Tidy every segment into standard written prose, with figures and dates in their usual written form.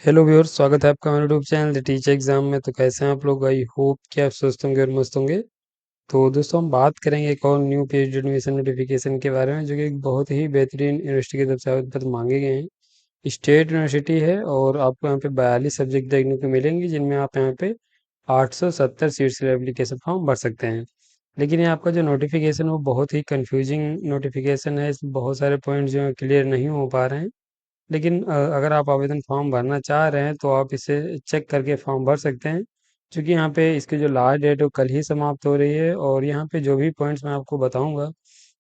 Hello viewers, स्वागत है आपका हमारे YouTube channel the teacher exam में। तो कैसे हैं आप लोग? आई होप कि आप स्वस्थ होंगे और मस्त होंगे। तो दोस्तों, हम बात करेंगे एक और न्यू पीएचडी एडमिशन नोटिफिकेशन के बारे में, जो कि एक बहुत ही बेहतरीन यूनिवर्सिटी की तरफ से आवेदन पत्र मांगे गए हैं। स्टेट यूनिवर्सिटी है और आपको यहाँ पे 42 सब्जेक्ट देखने को मिलेंगे, जिनमें आप यहाँ पे 870 सीट्स के लिए एप्लीकेशन फॉर्म भर सकते हैं। लेकिन ये आपका जो नोटिफिकेशन है वो बहुत ही कंफ्यूजिंग नोटिफिकेशन है। इसमें बहुत सारे पॉइंट जो है क्लियर नहीं हो पा रहे हैं। लेकिन अगर आप आवेदन फॉर्म भरना चाह रहे हैं तो आप इसे चेक करके फॉर्म भर सकते हैं, क्योंकि यहाँ पे इसकी जो लास्ट डेट है वो कल ही समाप्त हो रही है। और यहाँ पे जो भी पॉइंट्स मैं आपको बताऊंगा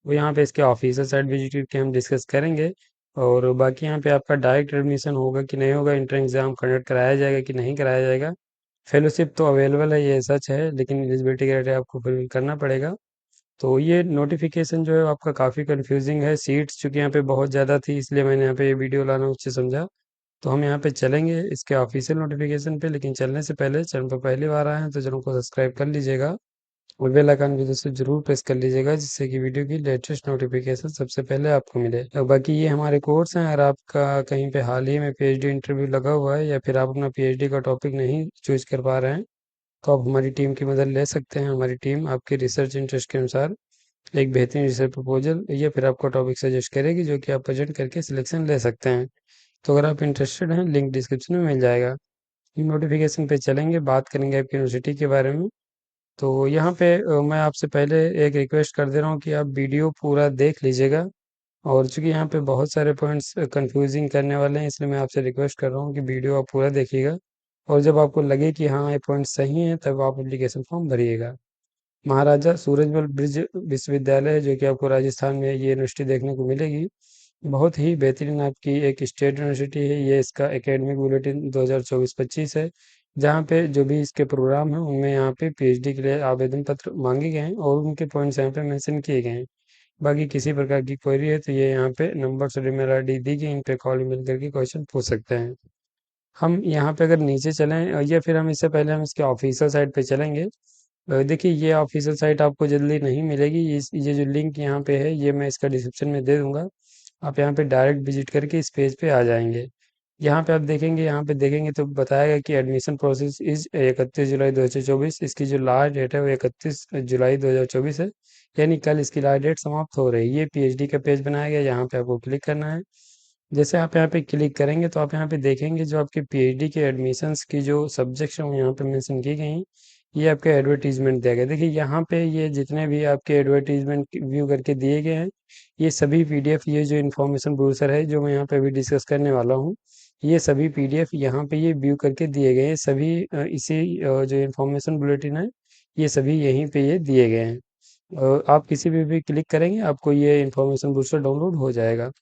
वो यहाँ पे इसके ऑफिशियल साइट विजिट करके हम डिस्कस करेंगे। और बाकी यहाँ पे आपका डायरेक्ट एडमिशन होगा कि नहीं होगा, इंटर एग्जाम कंडक्ट कराया जाएगा कि नहीं कराया जाएगा, फेलोशिप तो अवेलेबल है, ये सच है, लेकिन एलिजिबिलिटी क्राइटेरिया आपको फिल करना पड़ेगा। तो ये नोटिफिकेशन जो है आपका काफ़ी कंफ्यूजिंग है। सीट्स चूंकि यहाँ पे बहुत ज़्यादा थी, इसलिए मैंने यहाँ पे ये वीडियो लाना उचित समझा। तो हम यहाँ पे चलेंगे इसके ऑफिशियल नोटिफिकेशन पे, लेकिन चलने से पहले चैनल पर पहली बार आए हैं तो चैनल को सब्सक्राइब कर लीजिएगा और बेल आइकन भी दोस्तों जरूर प्रेस कर लीजिएगा, जिससे कि वीडियो की लेटेस्ट नोटिफिकेशन सबसे पहले आपको मिले। और बाकी ये हमारे कोर्स हैं, अगर आपका कहीं पे हाल ही में पीएचडी इंटरव्यू लगा हुआ है या फिर आप अपना पीएचडी का टॉपिक नहीं चूज कर पा रहे हैं, तो आप हमारी टीम की मदद ले सकते हैं। हमारी टीम आपके रिसर्च इंटरेस्ट के अनुसार एक बेहतरीन रिसर्च प्रपोजल या फिर आपको टॉपिक सजेस्ट करेगी, जो कि आप प्रेजेंट करके सिलेक्शन ले सकते हैं। तो अगर आप इंटरेस्टेड हैं, लिंक डिस्क्रिप्शन में मिल जाएगा। नोटिफिकेशन पे चलेंगे, बात करेंगे आपकी यूनिवर्सिटी के बारे में। तो यहाँ पे मैं आपसे पहले एक रिक्वेस्ट कर दे रहा हूँ कि आप वीडियो पूरा देख लीजिएगा। और चूंकि यहाँ पे बहुत सारे पॉइंट्स कंफ्यूजिंग करने वाले हैं, इसलिए मैं आपसे रिक्वेस्ट कर रहा हूँ कि वीडियो आप पूरा देखिएगा। और जब आपको लगे कि हाँ ये पॉइंट सही है, तब आप एप्लीकेशन फॉर्म भरिएगा। महाराजा सूरजमल ब्रिज विश्वविद्यालय है, जो कि आपको राजस्थान में ये यूनिवर्सिटी देखने को मिलेगी। बहुत ही बेहतरीन आपकी एक स्टेट यूनिवर्सिटी है। ये इसका एकेडमिक बुलेटिन 2024-25 है, जहाँ पे जो भी इसके प्रोग्राम हैं उनमें यहाँ पे पीएचडी के लिए आवेदन पत्र मांगे गए हैं और उनके पॉइंट्स यहाँ पे मेंशन किए गए हैं। बाकी किसी प्रकार की क्वेरी है तो ये यहाँ पे नंबर और ईमेल आईडी दी गई, इन पे कॉल ईमेल करके क्वेश्चन पूछ सकते हैं। हम यहाँ पे अगर नीचे चलें या फिर हम इससे पहले हम इसके ऑफिशियल साइट पे चलेंगे। देखिए, ये ऑफिशियल साइट आपको जल्दी नहीं मिलेगी। ये जो लिंक यहाँ पे है ये मैं इसका डिस्क्रिप्शन में दे दूंगा। आप यहाँ पे डायरेक्ट विजिट करके इस पेज पे आ जाएंगे। यहाँ पे आप देखेंगे, यहाँ पे देखेंगे तो बताएगा कि एडमिशन प्रोसेस इज 31 जुलाई 2024। इसकी जो लास्ट डेट है वो 31 जुलाई 2024 है, यानी कल इसकी लास्ट डेट समाप्त हो रही है। ये पीएचडी का पेज बनाया गया, यहाँ पे आपको क्लिक करना है। जैसे आप यहाँ पे क्लिक करेंगे तो आप यहाँ पे देखेंगे जो आपके पीएचडी के एडमिशन्स की जो सब्जेक्ट्स हैं वो यहाँ पे मेंशन की गई हैं। ये आपके एडवर्टीजमेंट दिया गया। देखिए यहाँ पे ये जितने भी आपके एडवर्टीजमेंट व्यू करके दिए गए हैं, ये सभी पीडीएफ, ये जो इन्फॉर्मेशन ब्रोशर है जो मैं यहाँ पे अभी डिस्कस करने वाला हूँ, ये सभी पीडीएफ यहाँ पे ये व्यू करके दिए गए हैं। सभी इसी जो इन्फॉर्मेशन बुलेटिन है, ये सभी यहीं पे ये दिए गए हैं। आप किसी भी क्लिक करेंगे आपको ये इन्फॉर्मेशन ब्रोशर डाउनलोड हो जाएगा।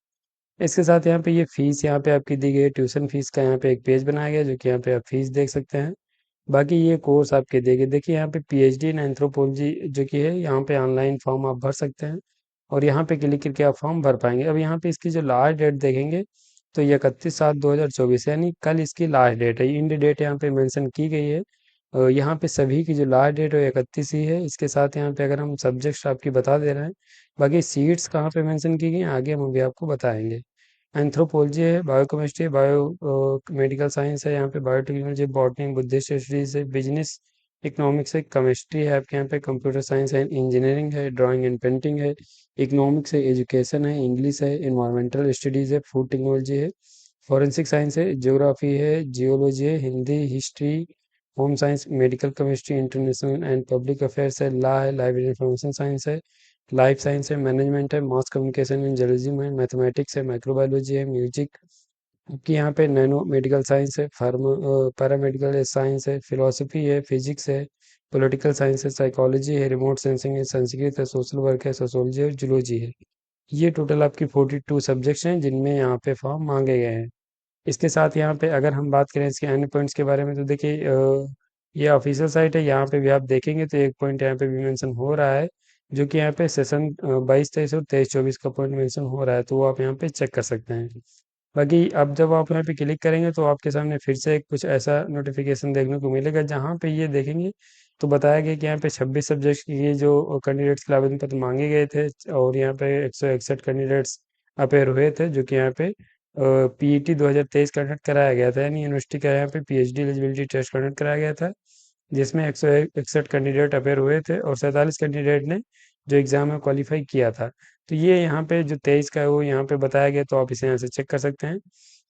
इसके साथ यहाँ पे ये फीस यहाँ पे आपकी दी गई है, ट्यूशन फीस का यहाँ पे एक पेज बनाया गया है, जो कि यहाँ पे आप फीस देख सकते हैं। बाकी ये कोर्स आपके देंगे। देखिए यहाँ पे पीएचडी इन एंथ्रोपोलॉजी जो कि है, यहाँ पे ऑनलाइन फॉर्म आप भर सकते हैं और यहाँ पे क्लिक करके आप फॉर्म भर पाएंगे। अब यहाँ पे इसकी जो लास्ट डेट देखेंगे तो ये 31/7/2024, यानी कल इसकी लास्ट डेट है। इंड डेट यहाँ पे मेंशन की गई है। यहाँ पे सभी की जो लास्ट डेट है वो 31 ही है। इसके साथ यहाँ पे अगर हम सब्जेक्ट्स आपकी बता दे रहे हैं, बाकी सीट्स कहाँ पे मेंशन की गई हैं आगे हम अभी आपको बताएंगे। एंथ्रोपोलॉजी है, बायोकेमिस्ट्री, बायो मेडिकल साइंस है, यहाँ पे बायोटेक्नोलॉजी, बॉटनी, बुद्धिस्ट स्टडीज है, बिजनेस इकोनॉमिक्स है, केमिस्ट्री है आपके यहाँ पे, कंप्यूटर साइंस है, इंजीनियरिंग है, ड्राइंग एंड पेंटिंग है, इकोनॉमिक्स है, एजुकेशन है, इंग्लिश है, इन्वायरमेंटल स्टडीज है, फूड टेक्नोलॉजी है, फॉरेंसिक साइंस है, ज्योग्राफी है, जियोलॉजी है, Hindi, history, home science, medical chemistry, international and public affairs है, लॉ है, लाइब्रेरी इंफॉर्मेशन साइंस है, लाइफ साइंस है, मैनेजमेंट है, मास कम्युनिकेशन एंड जर्नलिज्म है, मैथमेटिक्स है, माइक्रोबायोलॉजी है, म्यूजिक आपकी यहाँ पे, नैनो मेडिकल साइंस है, पैरामेडिकल साइंस है, फिलोसफी है, फिजिक्स है, पॉलिटिकल साइंस है, साइकोलॉजी है, रिमोट सेंसिंग है, संस्कृत है, सोशल वर्क है, सोशोलॉजी और जूलॉजी है। ये टोटल आपकी 42 सब्जेक्ट्स हैं जिनमें यहाँ पे फॉर्म मांगे गए हैं। इसके साथ यहाँ पे अगर हम बात करें इसके अन्य पॉइंट्स के बारे में, तो देखिए ये ऑफिशियल साइट है, यहाँ पे भी आप देखेंगे तो एक पॉइंट यहाँ पे भी मेंशन हो रहा है, जो कि यहाँ पे सेशन 22-23 और 23-24 का पॉइंट मेंशन हो रहा है, तो वो आप यहाँ पे चेक कर सकते हैं। बाकी अब जब आप यहाँ पे क्लिक करेंगे तो आपके सामने फिर से एक कुछ ऐसा नोटिफिकेशन देखने को मिलेगा, जहाँ पे ये देखेंगे तो बताया गया कि यहाँ पे 26 सब्जेक्ट की जो कैंडिडेट्स के आवेदन पत्र मांगे गए थे, और यहाँ पे 161 कैंडिडेट्स अपेयर हुए थे, जो कि यहाँ पे पीईटी 2023 कंडक्ट कराया गया था, यानी यूनिवर्सिटी का यहाँ पे पीएचडी एलिजिबिलिटी टेस्ट कंडक्ट कराया गया था, जिसमें 161 कैंडिडेट अपेयर हुए थे और 47 कैंडिडेट ने जो एग्ज़ाम में क्वालिफाई किया था। तो ये यहाँ पे जो 23 का है वो यहाँ पे बताया गया, तो आप इसे यहाँ से चेक कर सकते हैं।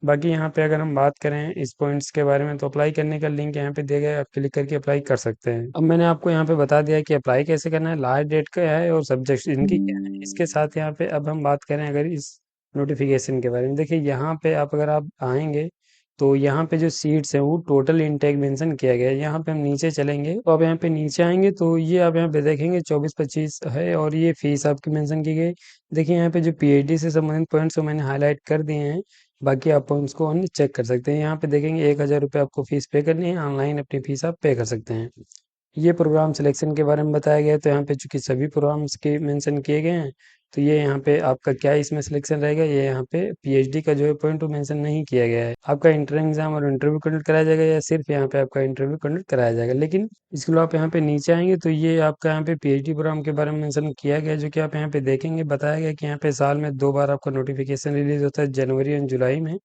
बाकी यहाँ पे अगर हम बात करें इस पॉइंट्स के बारे में, तो अप्लाई करने का लिंक यहाँ पे दिया गया है, आप क्लिक करके अप्लाई कर सकते हैं। अब मैंने आपको यहाँ पे बता दिया है कि अप्लाई कैसे करना है, लास्ट डेट क्या है और सब्जेक्ट इनकी क्या है। इसके साथ यहाँ पे अब हम बात करें अगर इस नोटिफिकेशन के बारे में, देखिए यहाँ पे आप अगर आप आएंगे तो यहाँ पे जो सीट्स हैं वो टोटल इनटेक मेंशन किया गया है। यहाँ पे हम नीचे चलेंगे तो आप यहाँ पे नीचे आएंगे तो ये आप यहाँ पे देखेंगे 24-25 है और ये फीस आपकी मेंशन की गई। देखिए यहाँ पे जो पीएचडी से संबंधित पॉइंट्स मैंने हाईलाइट कर दिए हैं, बाकी आप पॉइंट्स को अन्य चेक कर सकते हैं। यहाँ पे देखेंगे 1,000 रुपये आपको फीस पे करनी है, ऑनलाइन अपनी फीस आप पे कर सकते हैं। ये प्रोग्राम सिलेक्शन के बारे में बताया गया है, तो यहाँ पे चूंकि सभी प्रोग्राम्स के मेंशन किए गए हैं, तो ये यहाँ पे आपका क्या इसमें सिलेक्शन रहेगा, ये यहाँ पे पीएचडी का जो है पॉइंट वो मेंशन नहीं किया गया है। आपका इंटर एग्जाम और इंटरव्यू कंडक्ट कराया जाएगा या सिर्फ यहाँ पे आपका इंटरव्यू कंडक्ट कराया जाएगा। लेकिन इसके लिए आप यहाँ पे नीचे आएंगे तो ये आपका यहाँ पे पीएचडी प्रोग्राम के बारे में मेंशन किया गया है, जो कि आप यहाँ पे देखेंगे बताया गया कि यहाँ पे साल में 2 बार आपका नोटिफिकेशन रिलीज होता है, जनवरी और जुलाई में।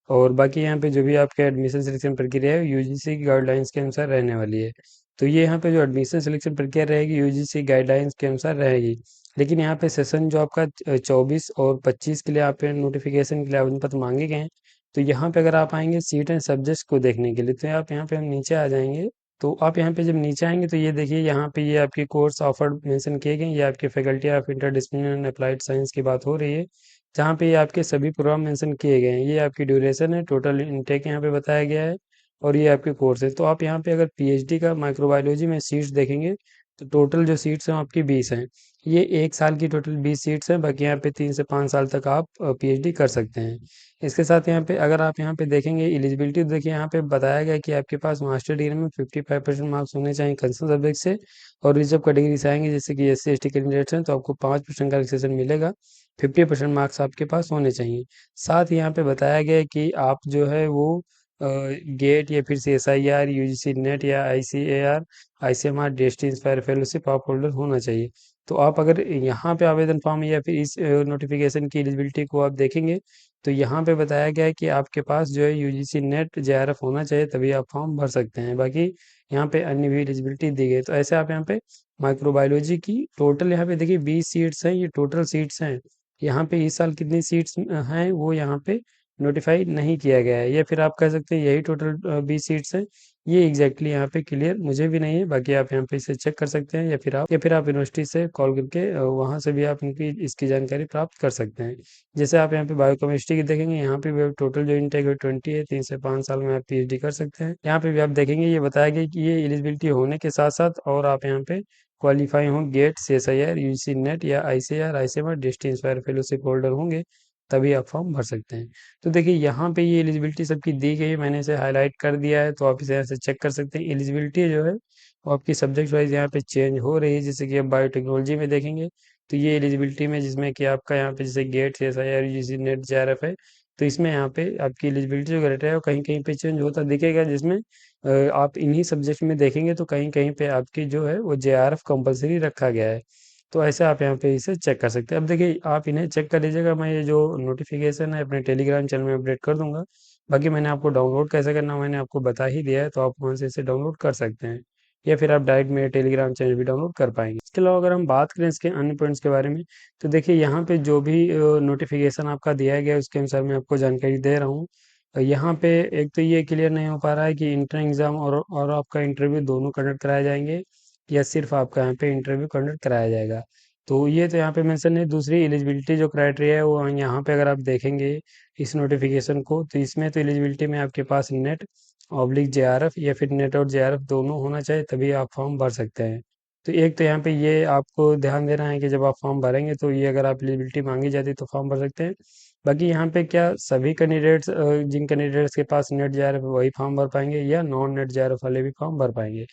और बाकी यहाँ पे जो भी आपके एडमिशन सिलेक्शन प्रक्रिया है यूजीसी की गाइडलाइंस के अनुसार रहने वाली है। तो ये यहाँ पे जो एडमिशन सिलेक्शन प्रक्रिया रहेगी यूजीसी गाइडलाइंस के अनुसार रहेगी। लेकिन यहाँ पे सेशन जो आपका 24 और 25 के लिए आप नोटिफिकेशन के लिए आवेदन पत्र मांगे गए हैं, तो यहाँ पे अगर आप आएंगे सीट एंड सब्जेक्ट्स को देखने के लिए, तो आप यहाँ पे हम नीचे आ जाएंगे। तो आप यहाँ पे जब नीचे आएंगे तो ये देखिए यहाँ पे ये आपके कोर्स ऑफर्ड मेंशन किए गए हैं, ये आपके faculty of interdisciplinary and applied science की बात हो रही है, जहाँ पे ये आपके सभी प्रोग्राम मेंशन किए गए हैं। ये आपकी ड्यूरेशन है, टोटल इनटेक यहाँ पे बताया गया है और ये आपके कोर्स है। तो आप यहाँ पे अगर पीएचडी का माइक्रोबायोलॉजी में सीट्स देखेंगे तो टोटल जो सीट्स हैं आपकी 20 हैं। ये 1 साल की टोटल 20 सीट्स हैं, बाकी यहाँ पे 3 से 5 साल तक आप पीएचडी कर सकते हैं। इसके साथ यहाँ पे अगर आप यहाँ पे देखेंगे एलिजिबिलिटी, तो देखिए यहाँ पे बताया गया कि आपके पास मास्टर डिग्री में 55% मार्क्स होने चाहिए कंसर्न सब्जेक्ट से, और रिजर्व कैटेगरी से आएंगे जैसे कि SC ST कैंडिडेट्स हैं तो आपको 5% का रिलेक्सेशन मिलेगा। 50% मार्क्स आपके पास होने चाहिए। साथ ही यहाँ पे बताया गया है कि आप जो है वो गेट या फिर CSIR यूजीसी नेट या ICAR ICMR DST inspire fellowship आप होल्डर होना चाहिए। तो आप अगर यहाँ पे आवेदन फॉर्म या फिर इस नोटिफिकेशन की एलिजिबिलिटी को आप देखेंगे तो यहाँ पे बताया गया है कि आपके पास जो है यूजीसी नेट JRF होना चाहिए, तभी आप फॉर्म भर सकते हैं। बाकी यहाँ पे अन्य भी एलिजिबिलिटी दी गई है। तो ऐसे आप यहाँ पे माइक्रोबायोलॉजी की टोटल यहाँ पे देखिए 20 सीट्स हैं, ये टोटल सीट्स हैं। यहाँ पे इस साल कितनी सीट्स हैं वो यहाँ पे नोटिफाई नहीं किया गया है, या फिर आप कह सकते हैं यही टोटल 20 सीट्स हैं। ये एग्जैक्टली यहाँ पे क्लियर मुझे भी नहीं है, बाकी आप यहाँ पे इसे चेक कर सकते हैं, या फिर आप यूनिवर्सिटी से कॉल करके वहाँ से भी आप इनकी इसकी जानकारी प्राप्त कर सकते हैं। जैसे आप यहाँ पे बायोकेमिस्ट्री की देखेंगे, यहाँ पे भी टोटल जो इनटेक है 20 है, 3 से 5 साल में आप पीएचडी कर सकते हैं। यहाँ पे भी आप देखेंगे ये बताया गया कि ये एलिजिबिलिटी होने के साथ साथ और आप यहाँ पे क्वालिफाई हों गेट CSIR यूजीसी नेट या ICAR ICMR distance inspire fellowship holder होंगे, तभी आप फॉर्म भर सकते हैं। तो देखिए यहाँ पे ये एलिजिबिलिटी सबकी दी गई है, मैंने इसे हाईलाइट कर दिया है, तो आप इसे यहाँ से चेक कर सकते हैं। एलिजिबिलिटी जो है वो आपकी सब्जेक्ट वाइज यहाँ पे चेंज हो रही है, जैसे कि आप बायोटेक्नोलॉजी में देखेंगे तो ये एलिजिबिलिटी में जिसमें कि आपका यहाँ पे जैसे gate CSIR UGC NET JRF है, तो इसमें यहाँ पे आपकी एलिजिबिलिटी जो क्राइटेरिया है वो कहीं कहीं पे चेंज होता दिखेगा, जिसमें आप इन्हीं सब्जेक्ट में देखेंगे तो कहीं कहीं पे आपकी जो है वो JRF कंपलसरी रखा गया है। तो ऐसे आप यहाँ पे इसे चेक कर सकते हैं। अब देखिए आप इन्हें चेक कर लीजिएगा, मैं ये जो नोटिफिकेशन है अपने टेलीग्राम चैनल में अपडेट कर दूंगा। बाकी मैंने आपको डाउनलोड कैसे करना है मैंने आपको बता ही दिया है, तो आप वहाँ से इसे डाउनलोड कर सकते हैं, या फिर आप डायरेक्ट मेरे टेलीग्राम चैनल भी डाउनलोड कर पाएंगे। इसके अलावा अगर हम बात करें इसके अन्य पॉइंट्स के बारे में, तो देखिए यहाँ पे जो भी नोटिफिकेशन आपका दिया गया है उसके अनुसार मैं आपको जानकारी दे रहा हूँ। यहाँ पे एक तो ये क्लियर नहीं हो पा रहा है कि इंटर एग्जाम और आपका इंटरव्यू दोनों कंडक्ट कराए जाएंगे या सिर्फ आपका यहाँ पे इंटरव्यू कंडक्ट कराया जाएगा। तो ये तो यहाँ पे मेंशन है। दूसरी एलिजिबिलिटी जो क्राइटेरिया है वो यहाँ पे अगर आप देखेंगे इस नोटिफिकेशन को, तो इसमें तो एलिजिबिलिटी में आपके पास नेट ऑब्लिक JRF या फिर नेट और JRF दोनों होना चाहिए, तभी आप फॉर्म भर सकते हैं। तो एक तो यहाँ पे ये आपको ध्यान देना है कि जब आप फॉर्म भरेंगे तो ये अगर आप एलिजिबिलिटी मांगी जाती है तो फॉर्म भर सकते हैं। बाकी यहाँ पे क्या सभी कैंडिडेट्स जिन कैंडिडेट्स के पास नेट JRF है वही फॉर्म भर पाएंगे, या नॉन नेट JRF वाले भी फॉर्म भर पाएंगे।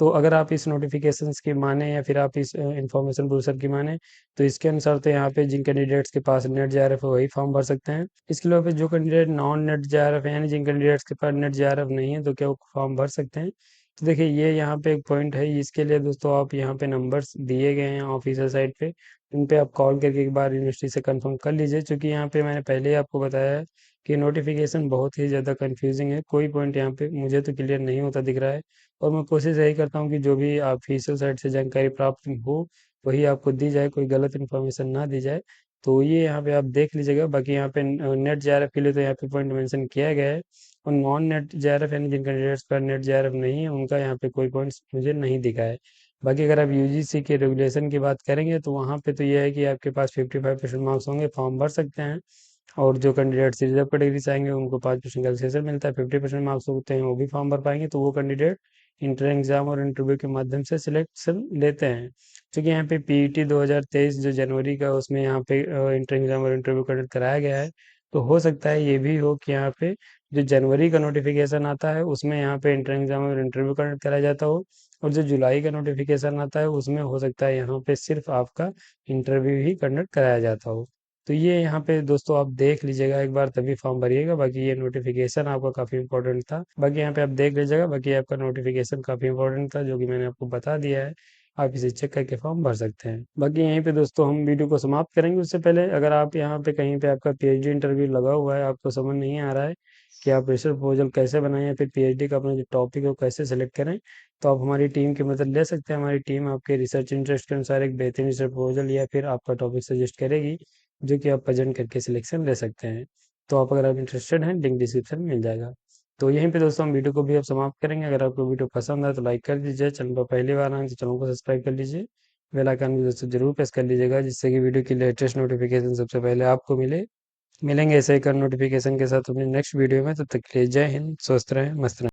तो अगर आप इस नोटिफिकेशंस की माने या फिर आप इस इंफॉर्मेशन ब्रोशर की माने, तो इसके अनुसार तो यहाँ पे जिन कैंडिडेट्स के पास नेट JRF है वही फॉर्म भर सकते हैं। इसके अलावा फिर जो कैंडिडेट नॉन नेट JRF है, यानी जिन कैंडिडेट्स के पास नेट JRF नहीं है, तो क्या वो फॉर्म भर सकते हैं। तो देखिए ये यहाँ पे एक पॉइंट है, इसके लिए दोस्तों आप यहाँ पे नंबर्स दिए गए हैं ऑफिशियल साइट पे, उन पे आप कॉल करके एक बार यूनिवर्सिटी से कंफर्म कर लीजिए, क्योंकि यहाँ पे मैंने पहले ही आपको बताया है कि नोटिफिकेशन बहुत ही ज़्यादा कंफ्यूजिंग है, कोई पॉइंट यहाँ पे मुझे तो क्लियर नहीं होता दिख रहा है। और मैं कोशिश यही करता हूँ कि जो भी ऑफिशियल साइट से जानकारी प्राप्त हो वही आपको दी जाए, कोई गलत इन्फॉर्मेशन ना दी जाए। तो ये यहाँ पे आप देख लीजिएगा। बाकी यहाँ पे नेट जेआरएफ के लिए तो यहाँ पे पॉइंट मेंशन किया गया है, और नॉन नेट जेआरएफ यानी जिन कैंडिडेट्स का नेट जेआरएफ नहीं है उनका यहाँ पे कोई पॉइंट्स मुझे नहीं दिखा है। बाकी अगर आप यूजीसी के रेगुलेशन की बात करेंगे तो वहाँ पे तो ये है कि आपके पास 55% मार्क्स होंगे, फॉर्म भर सकते हैं। और जो कैंडिडेट रिजर्व कैटेगरी से आएंगे उनको 5% कैलकुलेशन मिलता है, 50% मार्क्स होते हैं वो भी फॉर्म भर पाएंगे, तो वो कैंडिडेट इंटर एग्जाम और इंटरव्यू के माध्यम से सिलेक्शन लेते हैं। क्योंकि यहाँ पे पीईटी 2023 जो जनवरी का उसमें यहाँ पे इंटर एग्जाम और इंटरव्यू कंडक्ट कराया गया है, तो हो सकता है ये भी हो कि यहाँ पे जो जनवरी का नोटिफिकेशन आता है उसमें यहाँ पे इंटर एग्जाम और इंटरव्यू कंडक्ट कराया जाता हो, और जो जुलाई का नोटिफिकेशन आता है उसमें हो सकता है यहाँ पे सिर्फ आपका इंटरव्यू ही कंडक्ट कराया जाता हो। तो ये यहाँ पे दोस्तों आप देख लीजिएगा एक बार, तभी फॉर्म भरिएगा। बाकी ये नोटिफिकेशन आपका काफ़ी इंपॉर्टेंट था, बाकी यहाँ पे आप देख लीजिएगा। बाकी आपका नोटिफिकेशन काफ़ी इंपॉर्टेंट था जो कि मैंने आपको बता दिया है, आप इसे चेक करके फॉर्म भर सकते हैं। बाकी यहीं पे दोस्तों हम वीडियो को समाप्त करेंगे, उससे पहले अगर आप यहाँ पे कहीं पे आपका पीएचडी इंटरव्यू लगा हुआ है, आपको समझ नहीं आ रहा है कि आप रिसर्च प्रपोजल कैसे बनाएं या फिर पीएचडी का अपना जो टॉपिक है वो कैसे सेलेक्ट करें, तो आप हमारी टीम की मदद ले सकते हैं। हमारी टीम आपके रिसर्च इंटरेस्ट के अनुसार एक बेहतरीन रिसर्च प्रपोजल या फिर आपका टॉपिक सजेस्ट करेगी, जो कि आप प्रेजेंट करके सिलेक्शन ले सकते हैं। तो आप अगर आप इंटरेस्टेड हैं, लिंक डिस्क्रिप्शन में मिल जाएगा। तो यहीं पे दोस्तों हम वीडियो को भी अब समाप्त करेंगे। अगर आपको वीडियो पसंद आए तो लाइक कर दीजिए, चैनल पर पहली बार आए तो चैनल को सब्सक्राइब कर लीजिए, बेल आइकन भी दोस्तों जरूर प्रेस कर लीजिएगा, जिससे कि वीडियो की लेटेस्ट नोटिफिकेशन सबसे पहले आपको मिलेंगे ऐसे ही कर नोटिफिकेशन के साथ अपने नेक्स्ट वीडियो में। तब तक के लिए जय हिंद, स्वस्थ रहें, मस्त रहें।